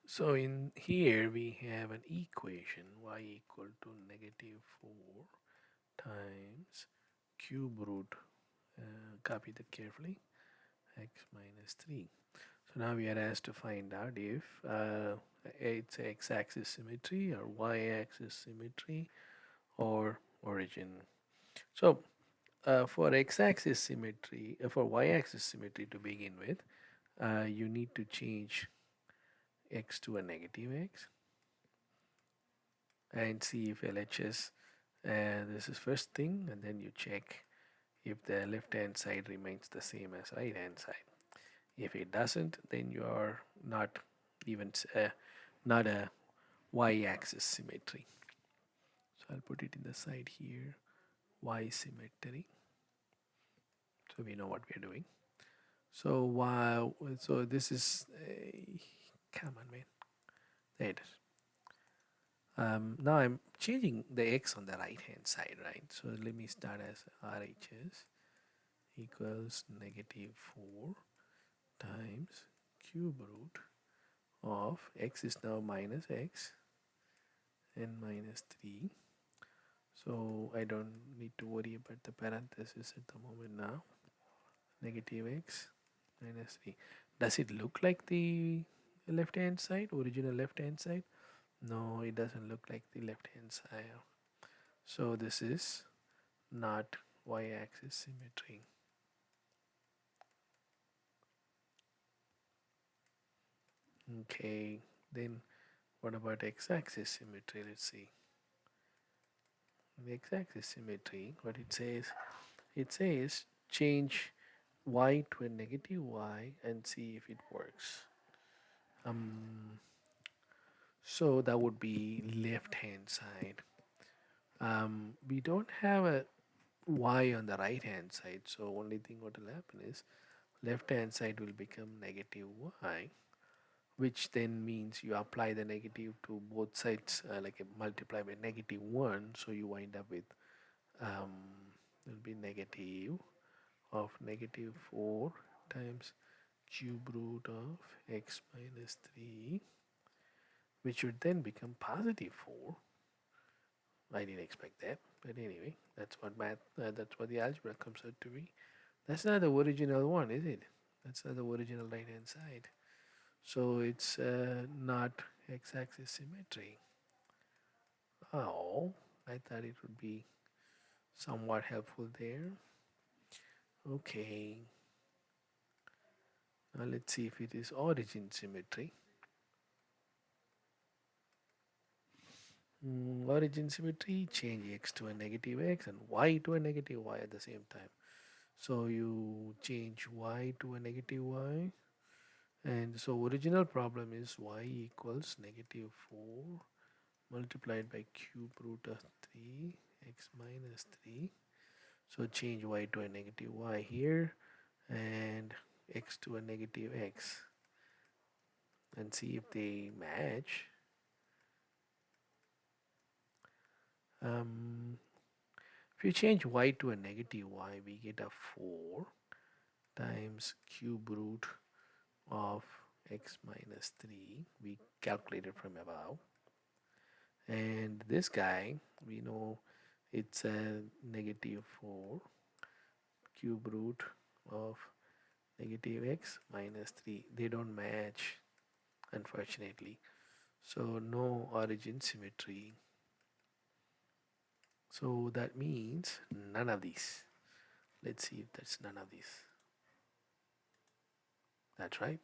So in here we have an equation y equal to negative 4 times cube root, copy that carefully, x minus 3. So now we are asked to find out if it's x-axis symmetry or y-axis symmetry or origin. So for x-axis symmetry, for y-axis symmetry to begin with, you need to change x to a negative x and see if LHS, this is first thing, and then you check if the left hand side remains the same as right hand side. If it doesn't, then you are not even not a y-axis symmetry. So I'll put it in the side here, y symmetry, so we know what we are doing. So while so this is come on man, there it is. Now I'm changing the x on the right hand side, right? So let me start as RHS equals negative 4 times cube root of x is now minus x and minus 3. So I don't need to worry about the parenthesis at the moment now. Negative x minus 3. Does it look like the left hand side, original left hand side? No, it doesn't look like the left hand side. So this is not y-axis symmetry. Okay, then what about x-axis symmetry? Let's see. The x-axis symmetry, what it says change y to a negative y and see if it works. So that would be left hand side. We don't have a y on the right hand side, so only thing what will happen is left hand side will become negative y, which then means you apply the negative to both sides, like a multiply by negative 1, so you wind up with will be negative of negative 4 times cube root of x minus 3, which would then become positive 4. I didn't expect that, but anyway, that's what math, that's what the algebra comes out to be. That's not the original one, is it? That's not the original right hand side. So it's not x-axis symmetry. Oh, I thought it would be somewhat helpful there. Okay, now let's see if it is origin symmetry. Origin symmetry, change x to a negative x and y to a negative y at the same time. So you change y to a negative y, and so original problem is y equals negative 4 multiplied by cube root of 3 x minus 3. So change y to a negative y here and x to a negative x and see if they match. If you change y to a negative y, we get a 4 times cube root of x minus 3. We calculated from above. And this guy, we know it's a negative 4 cube root of negative x minus 3. They don't match, unfortunately. So no origin symmetry. So that means none of these. Let's see if that's none of these. That's right.